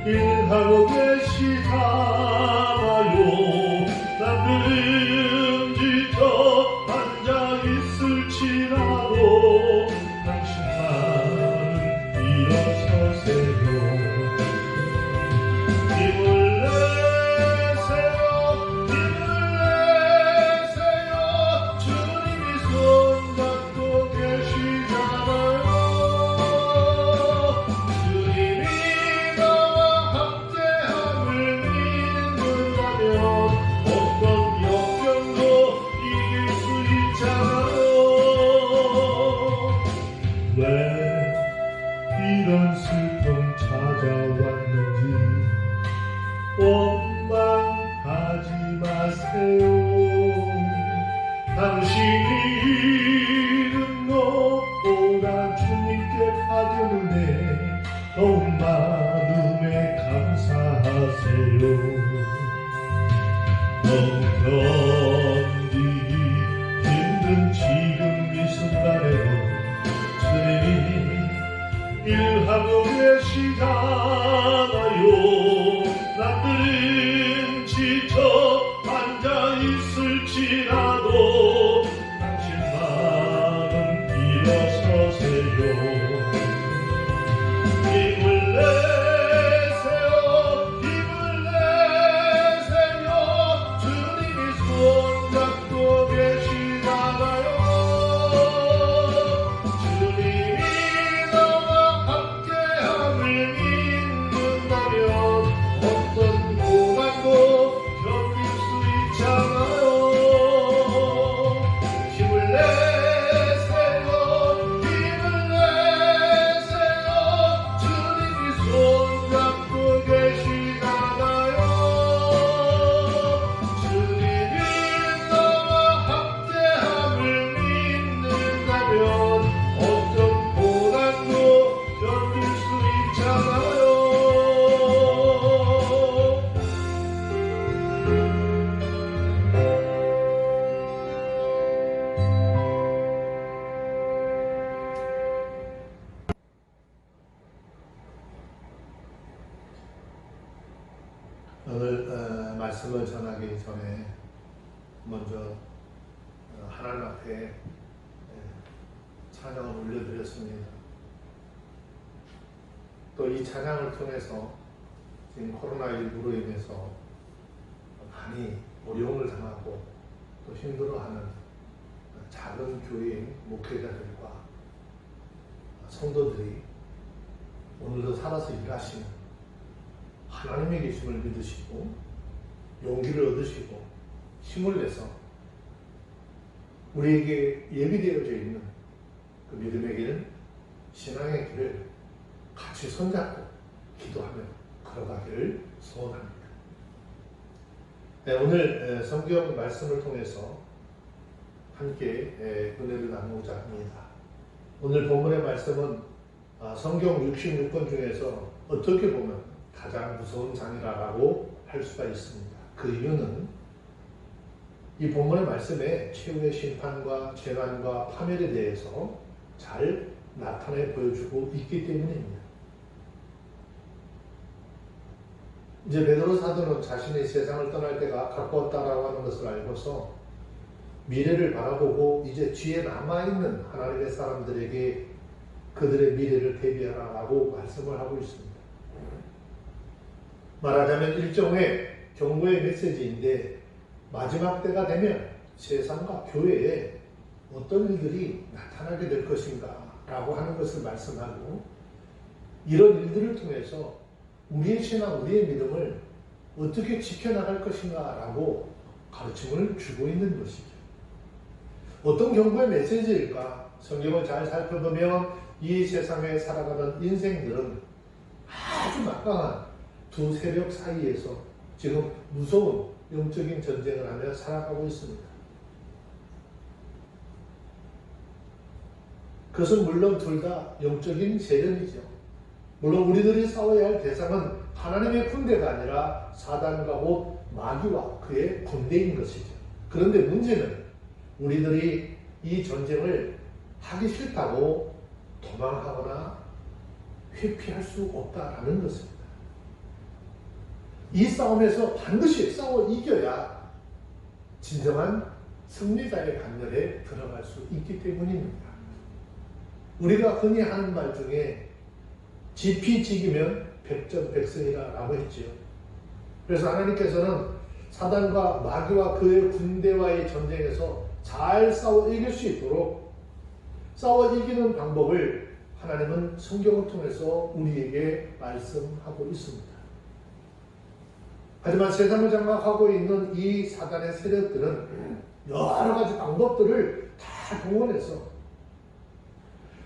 일하고 계시다마요. 남들은 지쳐 앉아 있을지라도 당신만은 일어서세요. 힘을 내세요. 힘을 내세요. 주님이 손잡고 계시잖아요. 주님이 나와 함께함을 믿는다면 어떤 역경도 이길 수 있잖아요. 왜 이런 슬픔 찾아왔는지 원망하지 마세요. 당신이 잃은 것보다 주님께 받은 은혜 더욱 많음에 감사하세요. 너무 견디기 힘든 지금 이 순간에도 주님이 일하고 계시잖아요. 남들은 지쳐 앉아 있을지라도 당신만은 일어서세요. 힘을 내세요. 힘을 내세요. 주님이 손잡고 계시잖아요. 주님이 나와 함께함을 믿는다면 어떤 고난도 견딜 수 있잖아요. 힘을 내세요. 힘을 내세요. 주님이 손잡고 계시잖아요. 주님이 나와 함께함을 믿는다면 어떤 고난도 견딜 수 있잖아요. 오늘 말씀을 전하기 전에 먼저 하나님 앞에 찬양을 올려드렸습니다. 또 이 찬양을 통해서 지금 코로나19로 인해서 많이 어려움을 당하고 또 힘들어하는 작은 교회의 목회자들과 성도들이 오늘도 살아서 일하시는 하나님의 계심을 믿으시고 용기를 얻으시고 힘을 내서 우리에게 예비되어져 있는 그 믿음의 길, 신앙의 길을 같이 손잡고 기도하며 걸어가기를 소원합니다. 네, 오늘 성경 말씀을 통해서 함께 은혜를 나누고자 합니다. 오늘 본문의 말씀은 성경 66권 중에서 어떻게 보면 가장 무서운 장이라고 할 수가 있습니다. 그 이유는 이 본문의 말씀에 최후의 심판과 재난과 파멸에 대해서 잘 나타내 보여주고 있기 때문입니다. 이제 베드로 사도는 자신의 세상을 떠날 때가 가까웠다라고 하는 것을 알고서 미래를 바라보고 이제 뒤에 남아있는 하나님의 사람들에게 그들의 미래를 대비하라고 말씀을 하고 있습니다. 말하자면 일종의 경고의 메시지인데 마지막 때가 되면 세상과 교회에 어떤 일들이 나타나게 될 것인가 라고 하는 것을 말씀하고 이런 일들을 통해서 우리의 신앙, 우리의 믿음을 어떻게 지켜나갈 것인가 라고 가르침을 주고 있는 것이죠. 어떤 경고의 메시지일까? 성경을 잘 살펴보면 이 세상에 살아가는 인생들은 아주 막강한 두 세력 사이에서 지금 무서운 영적인 전쟁을 하며 살아가고 있습니다. 그것은 물론 둘 다 영적인 세력이죠. 물론 우리들이 싸워야 할 대상은 하나님의 군대가 아니라 사단과 곧 마귀와 그의 군대인 것이죠. 그런데 문제는 우리들이 이 전쟁을 하기 싫다고 도망하거나 회피할 수 없다라는 것입니다. 이 싸움에서 반드시 싸워 이겨야 진정한 승리자의 반열에 들어갈 수 있기 때문입니다. 우리가 흔히 하는 말 중에 지피지기면 백전백승이라고 했지요. 그래서 하나님께서는 사단과 마귀와 그의 군대와의 전쟁에서 잘 싸워 이길 수 있도록 싸워 이기는 방법을 하나님은 성경을 통해서 우리에게 말씀하고 있습니다. 하지만 세상을 장악하고 있는 이 사단의 세력들은 여러 가지 방법들을 다 동원해서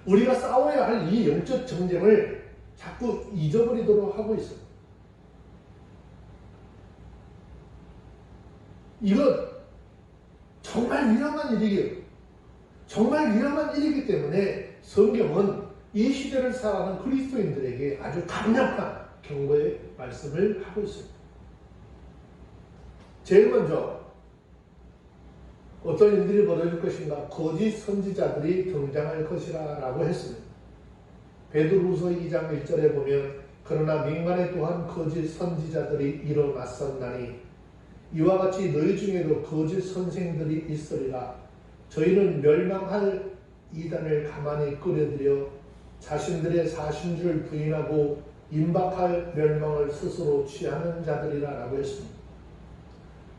우리가 싸워야 할 이 영적 전쟁을 자꾸 잊어버리도록 하고 있습니다. 이건 정말 위험한 일이에요. 정말 위험한 일이기 때문에 성경은 이 시대를 살아가는 그리스도인들에게 아주 강력한 경고의 말씀을 하고 있습니다. 제일 먼저 어떤 일들이 벌어질 것인가? 거짓 선지자들이 등장할 것이라 라고 했습니다. 베드로후서 2장 1절에 보면 그러나 민간에 또한 거짓 선지자들이 일어났었나니 이와 같이 너희 중에도 거짓 선생들이 있으리라. 저희는 멸망할 이단을 가만히 끌어들여 자신들의 사신줄 부인하고 임박할 멸망을 스스로 취하는 자들이라 라고 했습니다.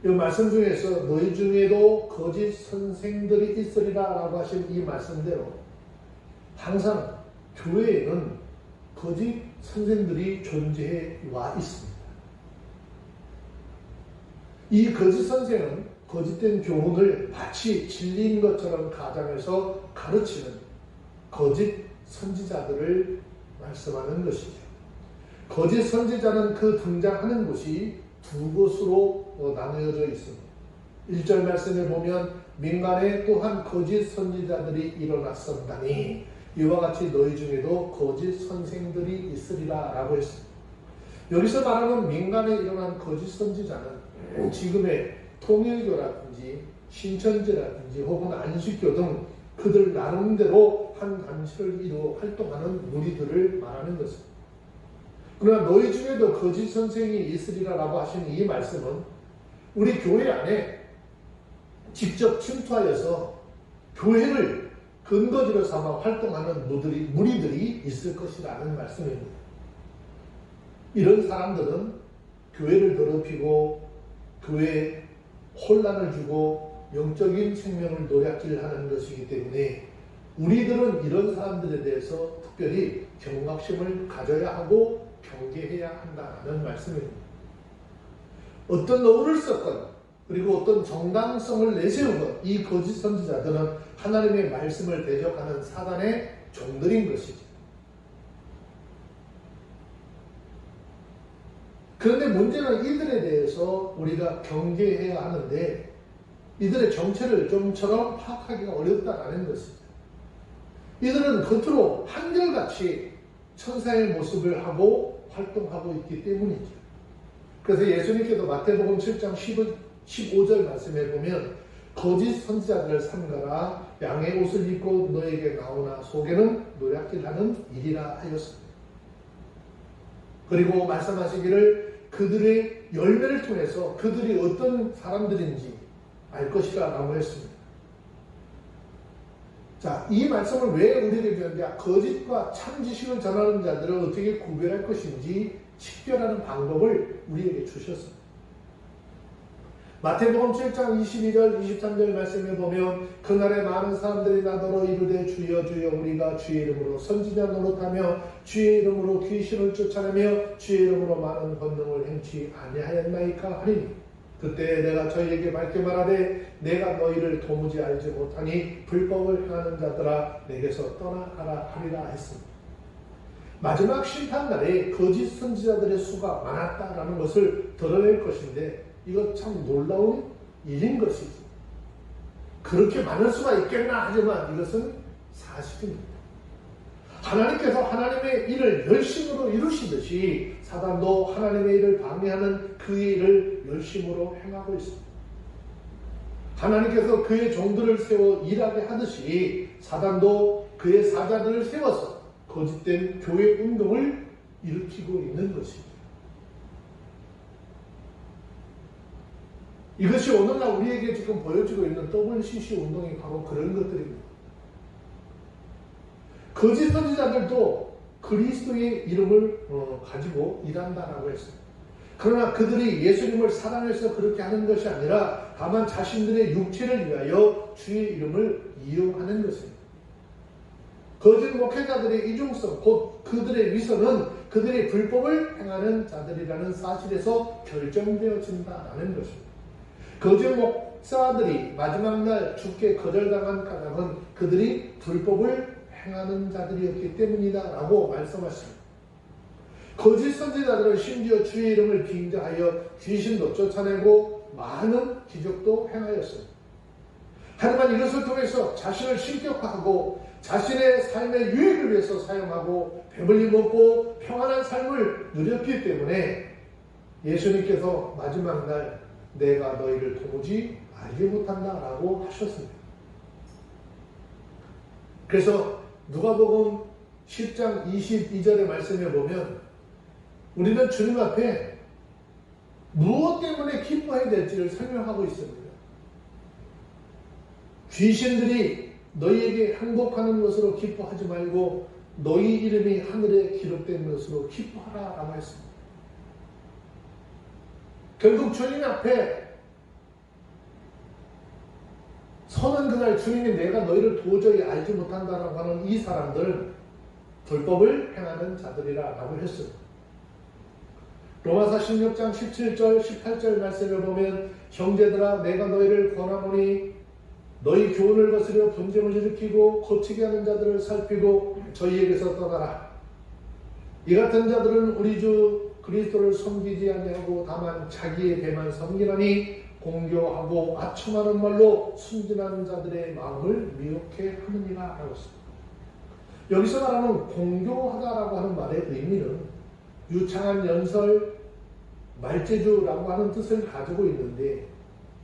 이 말씀 중에서 너희 중에도 거짓 선생들이 있으리라 라고 하신 이 말씀대로 항상 교회에는 거짓 선생들이 존재해 와 있습니다. 이 거짓 선생은 거짓된 교훈을 마치 진리인 것처럼 가장해서 가르치는 거짓 선지자들을 말씀하는 것이죠. 거짓 선지자는 그 등장하는 곳이 두 곳으로 나누어져 있습니다. 1절 말씀에 보면 민간에 또한 거짓 선지자들이 일어났었다니 이와 같이 너희 중에도 거짓 선생들이 있으리라 라고 했습니다. 여기서 말하는 민간에 일어난 거짓 선지자는 지금의 통일교라든지 신천지라든지 혹은 안식교 등 그들 나름대로 한 단체를 이루어 활동하는 무리들을 말하는 것입니다. 그러나 너희 중에도 거짓 선생이 있으리라 라고 하신 이 말씀은 우리 교회 안에 직접 침투하여서 교회를 근거지로 삼아 활동하는 무리들이 있을 것이라는 말씀입니다. 이런 사람들은 교회를 더럽히고 교회에 혼란을 주고 영적인 생명을 노략질하는 것이기 때문에 우리들은 이런 사람들에 대해서 특별히 경각심을 가져야 하고 경계해야 한다는 말씀입니다. 어떤 노를 썼건 그리고 어떤 정당성을 내세우건 이 거짓 선지자들은 하나님의 말씀을 대적하는 사단의 종들인 것이죠. 그런데 문제는 이들에 대해서 우리가 경계해야 하는데 이들의 정체를 좀처럼 파악하기가 어렵다는 것이죠. 이들은 겉으로 한결같이 천사의 모습을 하고 활동하고 있기 때문이죠. 그래서 예수님께서 마태복음 7장 15절 말씀에 보면 거짓 선지자들을 삼가라 양의 옷을 입고 너에게 나오나 속에는 노략질하는 일이라 하였습니다. 그리고 말씀하시기를 그들의 열매를 통해서 그들이 어떤 사람들인지 알 것이라 라고 했습니다. 자, 이 말씀을 왜 우리에게 배웠냐? 거짓과 참 지식을 전하는 자들을 어떻게 구별할 것인지 식별하는 방법을 우리에게 주셨습니다. 마태복음 7장 22절 23절 말씀에 보면 그날에 많은 사람들이 나더러 이르되 주여 주여 우리가 주의 이름으로 선지자 노릇하며 주의 이름으로 귀신을 쫓아내며 주의 이름으로 많은 권능을 행치 아니하였나이까 하리니 그때 내가 저희에게 밝게 말하되 내가 너희를 도무지 알지 못하니 불법을 행하는 자들아 내게서 떠나가라 하리라 했습니다. 마지막 심판날에 거짓 선지자들의 수가 많았다라는 것을 드러낼 것인데 이거 참 놀라운 일인 것이지. 그렇게 많을 수가 있겠나 하지만 이것은 사실입니다. 하나님께서 하나님의 일을 열심으로 이루시듯이 사단도 하나님의 일을 방해하는 그의 일을 열심으로 행하고 있습니다. 하나님께서 그의 종들을 세워 일하게 하듯이 사단도 그의 사자들을 세워서 거짓된 교회 운동을 일으키고 있는 것이죠. 이것이 오늘날 우리에게 지금 보여지고 있는 WCC 운동이 바로 그런 것들입니다. 거짓 선지자들도 그리스도의 이름을 가지고 일한다라고 했어요. 그러나 그들이 예수님을 사랑해서 그렇게 하는 것이 아니라 다만 자신들의 육체를 위하여 주의 이름을 이용하는 것입니다. 거짓 목회자들의 이중성, 곧 그들의 위선은 그들의 불법을 행하는 자들이라는 사실에서 결정되어진다라는 것입니다. 거짓 목사들이 마지막 날 죽게 거절당한 까닭은 그들이 불법을 행하는 자들이었기 때문이다 라고 말씀하십니다. 거짓 선지자들은 심지어 주의 이름을 빙자하여 귀신도 쫓아내고 많은 기적도 행하였습니다. 하지만 이것을 통해서 자신을 신격화하고 자신의 삶의 유익을 위해서 사용하고 배불리 먹고 평안한 삶을 누렸기 때문에 예수님께서 마지막 날 내가 너희를 도무지 알지 못한다 라고 하셨습니다. 그래서 누가복음 10장 22절의 말씀에 보면 우리는 주님 앞에 무엇 때문에 기뻐해야 될지를 설명하고 있습니다. 귀신들이 너희에게 항복하는 것으로 기뻐하지 말고 너희 이름이 하늘에 기록된 것으로 기뻐하라 라고 했습니다. 결국 주님 앞에 서는 그날 주님이 내가 너희를 도저히 알지 못한다라고 하는 이 사람들은 불법을 행하는 자들이라 라고 했습니다. 로마서 16장 17절 18절 말씀을 보면 형제들아 내가 너희를 권하노니 너희 교훈을 거스려 분쟁을 일으키고 거치게 하는 자들을 살피고 저희에게서 떠나라. 이 같은 자들은 우리 주 그리스도를 섬기지 아니하고 다만 자기의 배만 섬기나니 공교하고 아첨하는 말로 순진한 자들의 마음을 미혹해 하느니라 라고 했습니다. 여기서 말하는 공교하다라고 하는 말의 의미는 유창한 연설, 말재주라고 하는 뜻을 가지고 있는데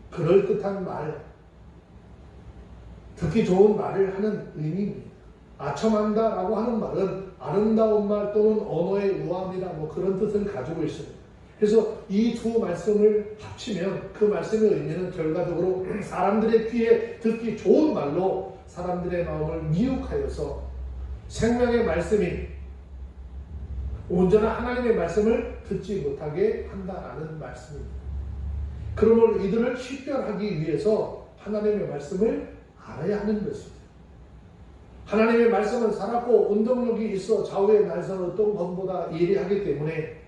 그럴듯한 말, 듣기 좋은 말을 하는 의미입니다. 아첨한다라고 하는 말은 아름다운 말 또는 언어의 우아함이라 그런 뜻을 가지고 있습니다. 그래서 이 두 말씀을 합치면 그 말씀의 의미는 결과적으로 사람들의 귀에 듣기 좋은 말로 사람들의 마음을 미혹하여서 생명의 말씀인 온전한 하나님의 말씀을 듣지 못하게 한다라는 말씀입니다. 그러므로 이들을 식별하기 위해서 하나님의 말씀을 알아야 하는 것입니다. 하나님의 말씀은 살았고 운동력이 있어 좌우의 날선 어떤 것보다 예리하기 때문에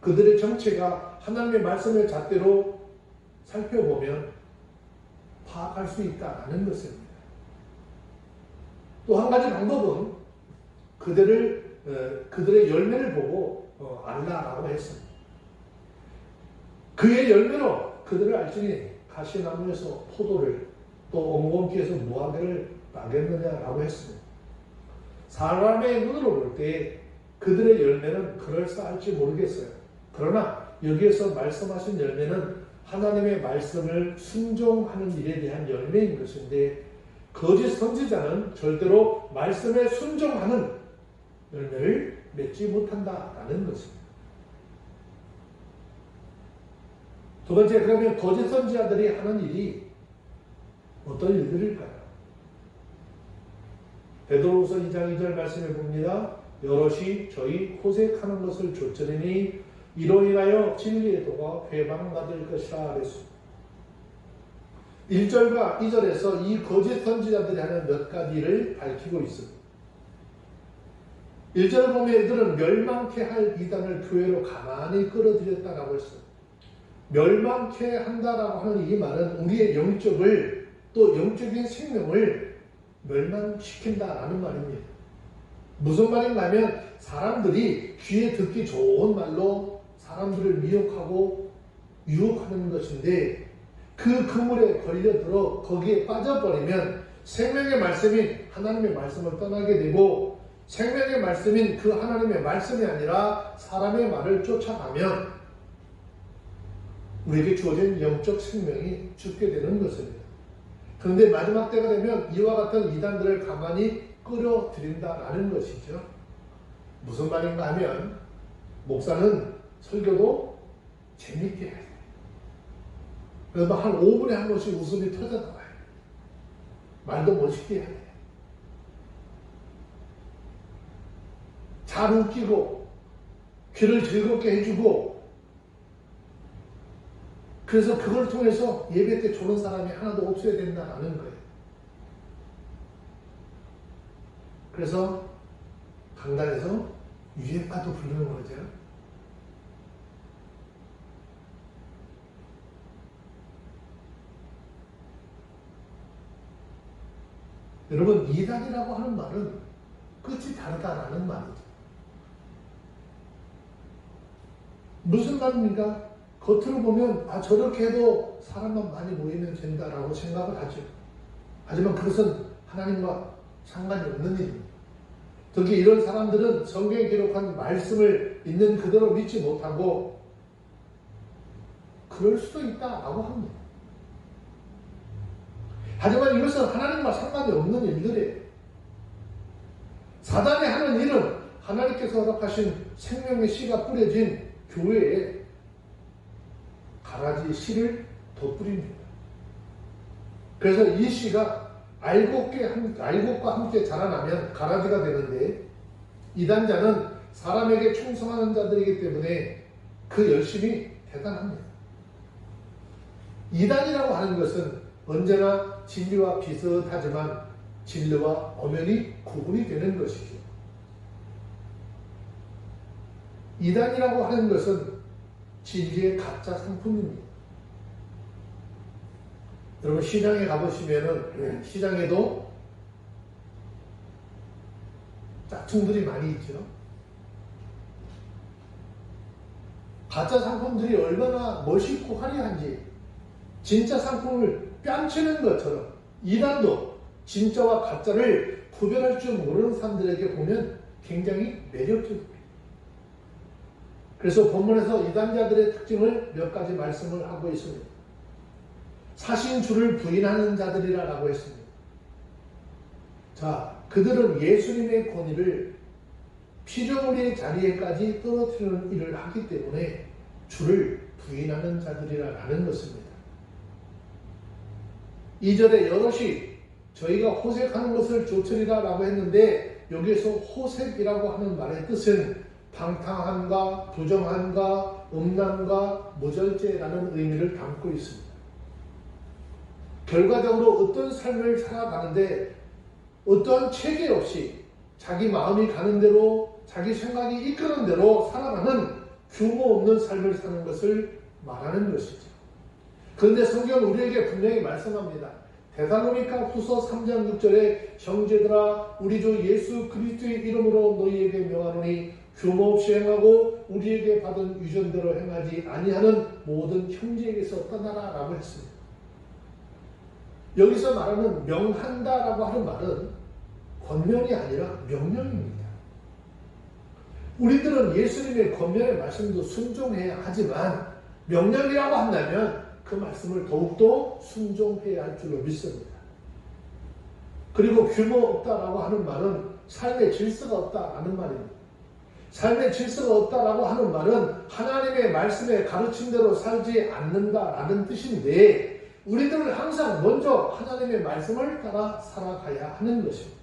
그들의 정체가 하나님의 말씀의 잣대로 살펴보면 파악할 수 있다는 것입니다. 또 한 가지 방법은 그들의 열매를 보고 알라라고 했습니다. 그의 열매로 그들을 알지니 가시나무에서 포도를 또 엉겅퀴에서 무화과를 따겠느냐라고 했습니다. 사람의 눈으로 볼 때 그들의 열매는 그럴싸할지 모르겠어요. 그러나 여기에서 말씀하신 열매는 하나님의 말씀을 순종하는 일에 대한 열매인 것인데 거짓 선지자는 절대로 말씀에 순종하는 열매를 맺지 못한다라는 것입니다. 두 번째, 그러면 거짓 선지자들이 하는 일이 어떤 일들일까요? 베드로후서 2장 2절 말씀에 봅니다. 여럿이 저희 호색하는 것을 좇으리니 이로 인하여 진리의 도가 회방받을 것이라 그랬습니다. 1절과 2절에서 이 거짓 선지자들이 하는 몇 가지를 밝히고 있습니다. 1절을 보면 이들은 멸망케 할 이단을 교회로 가만히 끌어들였다라고 했어요. 멸망케 한다라고 하는 이 말은 우리의 영적을 또 영적인 생명을 멸망시킨다라는 말입니다. 무슨 말인가 하면 사람들이 귀에 듣기 좋은 말로 사람들을 미혹하고 유혹하는 것인데 그 그물에 걸려들어 거기에 빠져버리면 생명의 말씀인 하나님의 말씀을 떠나게 되고 생명의 말씀인 그 하나님의 말씀이 아니라 사람의 말을 쫓아가면 우리에게 주어진 영적 생명이 죽게 되는 것입니다. 그런데 마지막 때가 되면 이와 같은 이단들을 가만히 끌어들인다라는 것이죠. 무슨 말인가 하면 목사는 설교도 재밌게 해야 돼요. 그래서 한 5분에 한 번씩 웃음이 터져 나와요. 말도 멋있게 해야 돼요. 잘 웃기고 귀를 즐겁게 해주고, 그래서 그걸 통해서 예배 때 조는 사람이 하나도 없어야 된다는 거예요. 그래서 강단에서 유예가도 부르는 거죠. 여러분, 이단이라고 하는 말은 끝이 다르다라는 말이죠. 무슨 말입니까? 겉으로 보면 저렇게 해도 사람만 많이 모이면 된다라고 생각을 하죠. 하지만 그것은 하나님과 상관이 없는 일입니다. 특히 이런 사람들은 성경에 기록한 말씀을 있는 그대로 믿지 못하고 그럴 수도 있다라고 합니다. 하지만 이것은 하나님과 상관이 없는 일들이에요. 사단이 하는 일은 하나님께서 허락하신 생명의 씨가 뿌려진 교회에 가라지 씨를 덧뿌립니다. 그래서 이 씨가 알곡과 함께 자라나면 가라지가 되는데, 이단자는 사람에게 충성하는 자들이기 때문에 그 열심이 대단합니다. 이단이라고 하는 것은 언제나 진리와 비슷하지만 진리와 엄연히 구분이 되는 것이죠. 이단이라고 하는 것은 진리의 가짜 상품입니다. 여러분, 시장에 가보시면은 시장에도 짝퉁들이 많이 있죠. 가짜 상품들이 얼마나 멋있고 화려한지, 진짜 상품을 뺨치는 것처럼 이단도 진짜와 가짜를 구별할 줄 모르는 사람들에게 보면 굉장히 매력적입니다. 그래서 본문에서 이단자들의 특징을 몇 가지 말씀을 하고 있습니다. 사신 주를 부인하는 자들이라고 했습니다. 자, 그들은 예수님의 권위를 피조물의 자리에까지 떨어뜨리는 일을 하기 때문에 주를 부인하는 자들이라는 것입니다. 2절에 여럿이 저희가 호색하는 것을 조철이라 라고 했는데, 여기에서 호색이라고 하는 말의 뜻은 방탕함과 부정함과 음란과 무절제라는 의미를 담고 있습니다. 결과적으로 어떤 삶을 살아가는데 어떠한 체계 없이 자기 마음이 가는 대로, 자기 생각이 이끄는 대로 살아가는 규모 없는 삶을 사는 것을 말하는 것이죠. 그런데 성경은 우리에게 분명히 말씀합니다. 데살로니가 후서 3장 6절에 형제들아, 우리 주 예수 그리스도의 이름으로 너희에게 명하노니 규모 없이 행하고 우리에게 받은 유전대로 행하지 아니하는 모든 형제에게서 떠나라 라고 했습니다. 여기서 말하는 명한다라고 하는 말은 권면이 아니라 명령입니다. 우리들은 예수님의 권면의 말씀도 순종해야 하지만 명령이라고 한다면 그 말씀을 더욱더 순종해야 할 줄로 믿습니다. 그리고 규모 없다라고 하는 말은 삶의 질서가 없다라는 말입니다. 삶의 질서가 없다라고 하는 말은 하나님의 말씀에 가르침대로 살지 않는다라는 뜻인데, 우리들은 항상 먼저 하나님의 말씀을 따라 살아가야 하는 것입니다.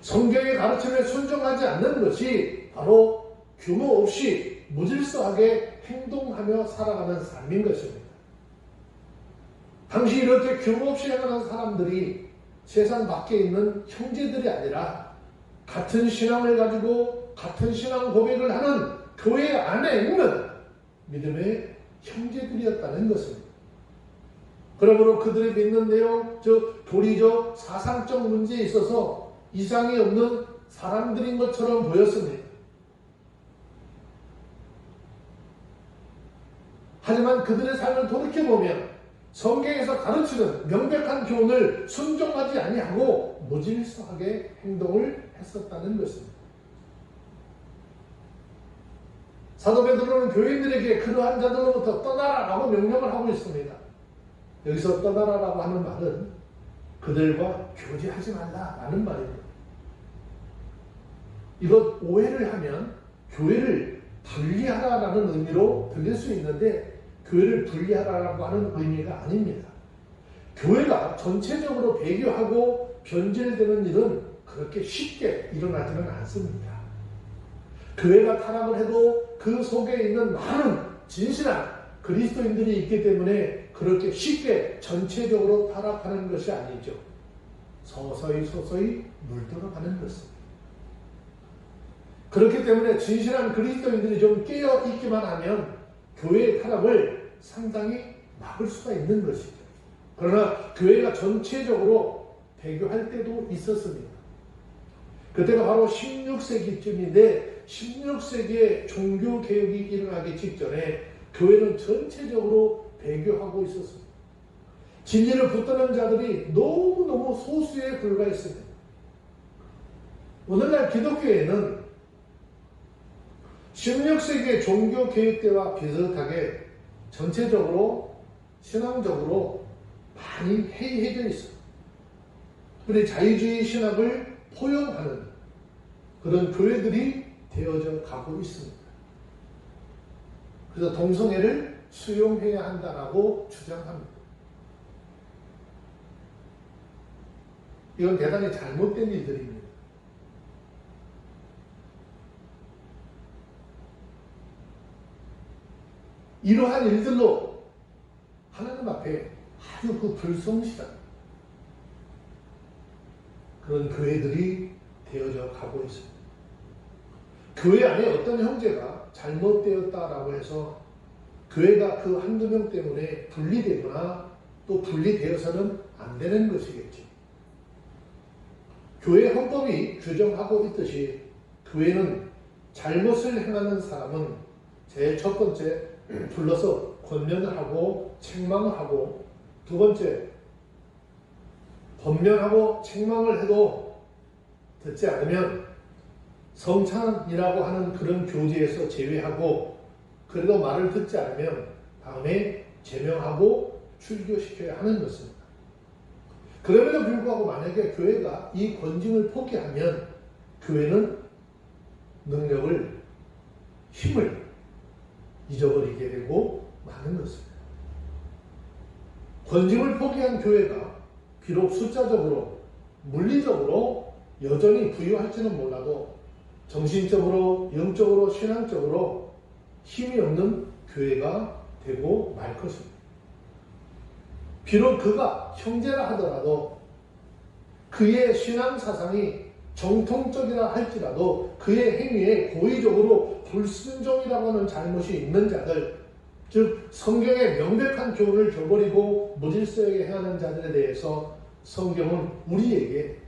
성경의 가르침에 순종하지 않는 것이 바로 규모 없이 무질서하게 행동하며 살아가는 삶인 것입니다. 당시 이렇게 규모 없이 행하는 사람들이 세상 밖에 있는 형제들이 아니라 같은 신앙을 가지고 같은 신앙 고백을 하는 교회 안에 있는 믿음의 형제들이었다는 것입니다. 그러므로 그들이 믿는 내용, 즉 교리적, 사상적 문제에 있어서 이상이 없는 사람들인 것처럼 보였습니다. 하지만 그들의 삶을 돌이켜보면 성경에서 가르치는 명백한 교훈을 순종하지 아니하고 무질서하게 행동을 했었다는 것입니다. 사도 베드로는 교인들에게 그러한 자들로부터 떠나라라고 명령을 하고 있습니다. 여기서 떠나라라고 하는 말은 그들과 교제하지 말라라는 말입니다. 이것 오해를 하면 교회를 분리하라라는 의미로 들릴 수 있는데, 교회를 분리하라고 하는 의미가 아닙니다. 교회가 전체적으로 배교하고 변질되는 일은 그렇게 쉽게 일어나지는 않습니다. 교회가 타락을 해도 그 속에 있는 많은 진실한 그리스도인들이 있기 때문에 그렇게 쉽게 전체적으로 타락하는 것이 아니죠. 서서히 물들어가는 것입니다. 그렇기 때문에 진실한 그리스도인들이 좀 깨어 있기만 하면 교회의 타락을 상당히 막을 수가 있는 것이죠. 그러나 교회가 전체적으로 배교할 때도 있었습니다. 그때가 바로 16세기쯤인데 16세기에 종교개혁이 일어나기 직전에 교회는 전체적으로 배교하고 있었습니다. 진리를 붙드는 자들이 너무너무 소수에 불과했습니다. 오늘날 기독교에는 16세기의 종교개혁 때와 비슷하게 전체적으로 신앙적으로 많이 해이해져 있어요. 그런데 자유주의 신학을 포용하는 그런 교회들이 되어져 가고 있습니다. 그래서 동성애를 수용해야 한다라고 주장합니다. 이건 대단히 잘못된 일들입니다. 이러한 일들로 하나님 앞에 아주 불성실한 그런 교회들이 되어져 가고 있습니다. 교회 안에 어떤 형제가 잘못되었다라고 해서 교회가 그 한두 명 때문에 분리되거나 또 분리되어서는 안 되는 것이겠지. 교회 헌법이 규정하고 있듯이 교회는 잘못을 행하는 사람은 제일 첫 번째 불러서 권면을 하고 책망을 하고, 두 번째 권면하고 책망을 해도 듣지 않으면 성찬이라고 하는 그런 교제에서 제외하고, 그래도 말을 듣지 않으면 다음에 제명하고 출교시켜야 하는 것입니다. 그럼에도 불구하고 만약에 교회가 이 권징을 포기하면 교회는 능력을, 힘을 잊어버리게 되고 마는 것입니다. 권징을 포기한 교회가 비록 숫자적으로, 물리적으로 여전히 부유할지는 몰라도 정신적으로, 영적으로, 신앙적으로 힘이 없는 교회가 되고 말 것입니다. 비록 그가 형제라 하더라도 그의 신앙 사상이 정통적이라 할지라도 그의 행위에 고의적으로 불순종이라고 하는 잘못이 있는 자들, 즉 성경의 명백한 교훈을 저버리고 무질서하게 행하는 자들에 대해서 성경은 우리에게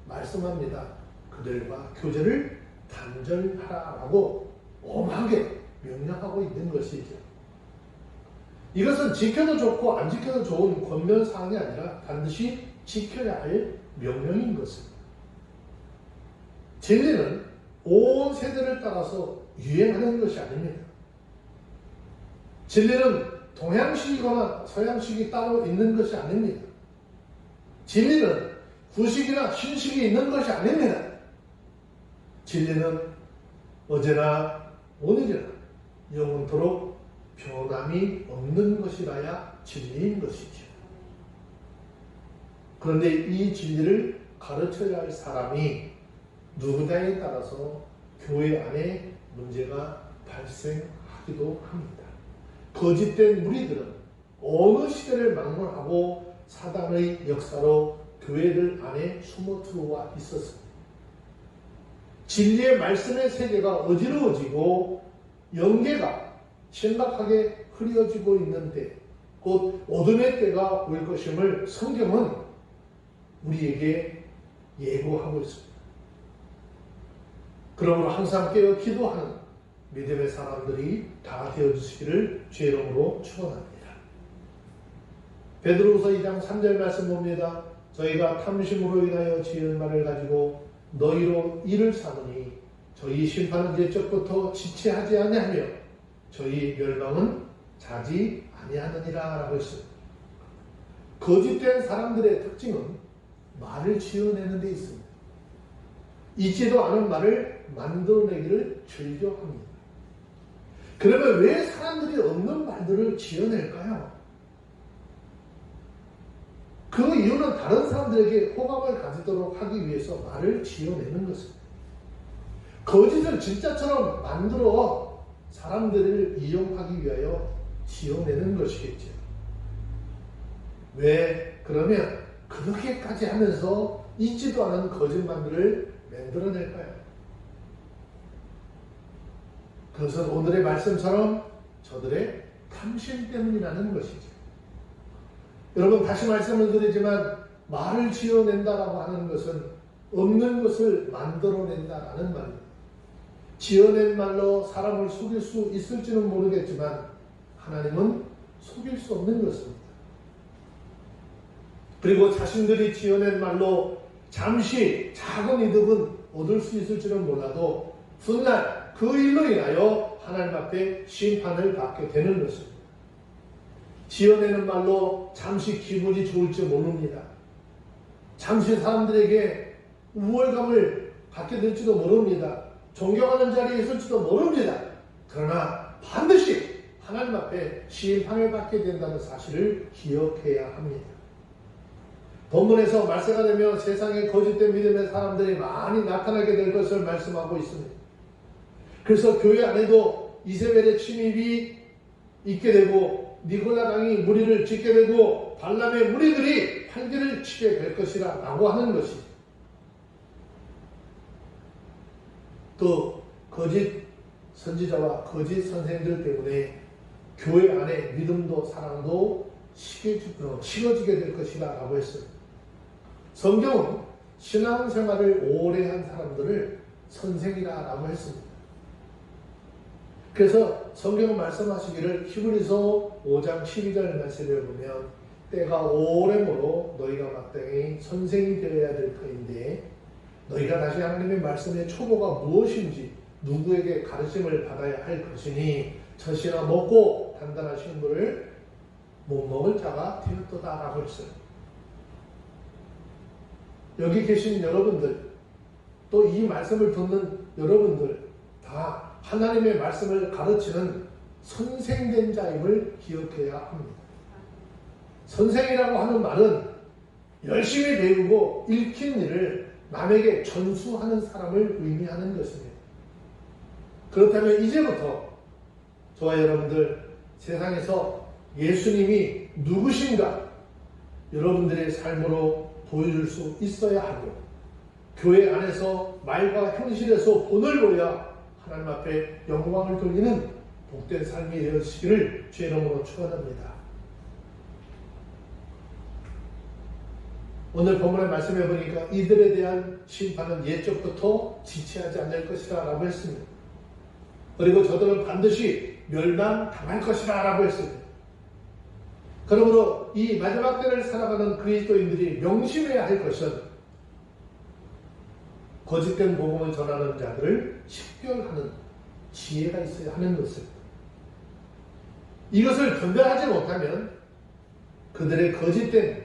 말씀합니다. 그들과 교제를 단절하라고 엄하게 명령하고 있는 것이죠. 이것은 지켜도 좋고 안 지켜도 좋은 권면사항이 아니라 반드시 지켜야 할 명령인 것입니다. 진리는 온 세대를 따라서 유행하는 것이 아닙니다. 진리는 동양식이거나 서양식이 따로 있는 것이 아닙니다. 진리는 구식이나 신식이 있는 것이 아닙니다. 진리는 어제나 오늘이나 영원토록 변함이 없는 것이라야 진리인 것이죠. 그런데 이 진리를 가르쳐야 할 사람이 누구냐에 따라서 교회 안에 문제가 발생하기도 합니다. 거짓된 무리들은 어느 시대를 막론하고 사단의 역사로 교회들 안에 숨어 들어와 있었습니다. 진리의 말씀의 세계가 어지러워지고 영계가 심각하게 흐려지고 있는데 곧 어둠의 때가 올 것임을 성경은 우리에게 예고하고 있습니다. 그러므로 항상 깨어 기도하는 믿음의 사람들이 다 되어주시기를 주의 이름으로 축원합니다. 베드로후서 2장 3절 말씀 봅니다. 저희가 탐심으로 인하여 지은 말을 가지고 너희로 일을 삼으니 저희 심판은 옛적부터 지체하지 아니하며 저희 멸망은 자지 아니하느니라 라고 했습니다. 거짓된 사람들의 특징은 말을 지어내는 데 있습니다. 있지도 않은 말을 만들어내기를 즐겨합니다. 그러면 왜 사람들이 없는 말들을 말을 지어낼까요? 그 이유는 다른 사람들에게 호감을 가지도록 하기 위해서 말을 지어내는 것입니다. 거짓을 진짜처럼 만들어 사람들을 이용하기 위하여 지어내는 것이겠죠. 왜? 그러면 그렇게까지 하면서 있지도 않은 거짓말들을 만들어낼까요? 그것은 오늘의 말씀처럼 저들의 탐심 때문이라는 것이죠. 여러분, 다시 말씀을 드리지만 말을 지어낸다라고 하는 것은 없는 것을 만들어낸다라는 말입니다. 지어낸 말로 사람을 속일 수 있을지는 모르겠지만 하나님은 속일 수 없는 것입니다. 그리고 자신들이 지어낸 말로 잠시 작은 이득은 얻을 수 있을지는 몰라도 훗날 그 일로 인하여 하나님 앞에 심판을 받게 되는 것입니다. 지어내는 말로 잠시 기분이 좋을지 모릅니다. 잠시 사람들에게 우월감을 갖게 될지도 모릅니다. 존경하는 자리에 있을지도 모릅니다. 그러나 반드시 하나님 앞에 심판을 받게 된다는 사실을 기억해야 합니다. 본문에서 말세가 되면 세상에 거짓된 믿음의 사람들이 많이 나타나게 될 것을 말씀하고 있습니다. 그래서 교회 안에도 이세벨의 침입이 있게 되고 니고라 당이 무리를 짓게 되고 발람의 무리들이 팔기를 치게 될 것이라 라고 하는 것이, 또 거짓 선지자와 거짓 선생들 때문에 교회 안에 믿음도 사랑도 식어지게 될 것이다 라고 했어요. 성경은 신앙생활을 오래 한 사람들을 선생이라 라고 했습니다. 그래서 성경은 말씀하시기를 히브리서 5장 12절 말씀을 보면 때가 오래므로 너희가 마땅히 선생이 되어야 될 터인데 너희가 다시 하나님의 말씀의 초보가 무엇인지 누구에게 가르침을 받아야 할 것이니 젖이나 먹고 단단하신 물을 못 먹을 자가 되었도다 라고 했어요. 여기 계신 여러분들, 또 이 말씀을 듣는 여러분들 다 하나님의 말씀을 가르치는 선생된 자임을 기억해야 합니다. 선생이라고 하는 말은 열심히 배우고 읽힌 일을 남에게 전수하는 사람을 의미하는 것입니다. 그렇다면 이제부터 저와 여러분들 세상에서 예수님이 누구신가 여러분들의 삶으로 보여줄 수 있어야 하고, 교회 안에서 말과 현실에서 본을 보여 하나님 앞에 영광을 돌리는 복된 삶이 되어지기를 주의 이름으로 축원합니다. 오늘 본문의 말씀해 보니까 이들에 대한 심판은 옛적부터 지체하지 않을 것이다 라고 했습니다. 그리고 저들은 반드시 멸망당할 것이다 라고 했습니다. 그러므로 이 마지막 때를 살아가는 그리스도인들이 명심해야 할 것은 거짓된 복음을 전하는 자들을 식별하는 지혜가 있어야 하는 것입니다. 이것을 분별하지 못하면 그들의 거짓된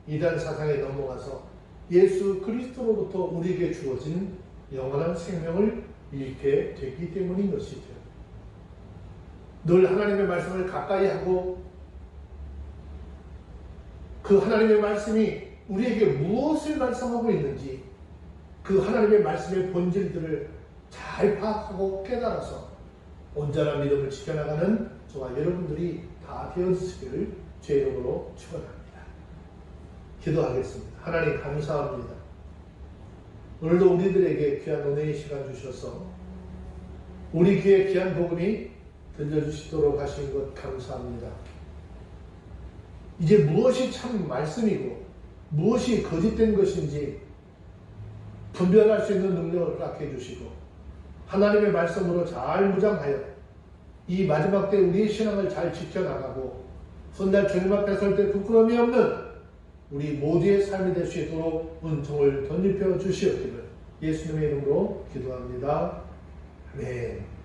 이단 사상에 넘어가서 예수 그리스도로부터 우리에게 주어진 영원한 생명을 잃게 되기 때문인 것이죠. 늘 하나님의 말씀을 가까이 하고 그 하나님의 말씀이 우리에게 무엇을 말씀하고 있는지 그 하나님의 말씀의 본질들을 잘 파악하고 깨달아서 온전한 믿음을 지켜나가는 저와 여러분들이 다 되어주시기를 주의 이름으로 축원합니다. 기도하겠습니다. 하나님 감사합니다. 오늘도 우리들에게 귀한 은혜의 시간 주셔서 우리 귀에 귀한 복음이 들려주시도록 하신 것 감사합니다. 이제 무엇이 참 말씀이고 무엇이 거짓된 것인지 분별할 수 있는 능력을 허락해 주시고 하나님의 말씀으로 잘 무장하여 이 마지막 때 우리의 신앙을 잘 지켜나가고 훗날 주님 앞에 설 때 부끄러움이 없는 우리 모두의 삶이 될 수 있도록 은총을 덧입혀 주시옵기를 예수님의 이름으로 기도합니다. 아멘.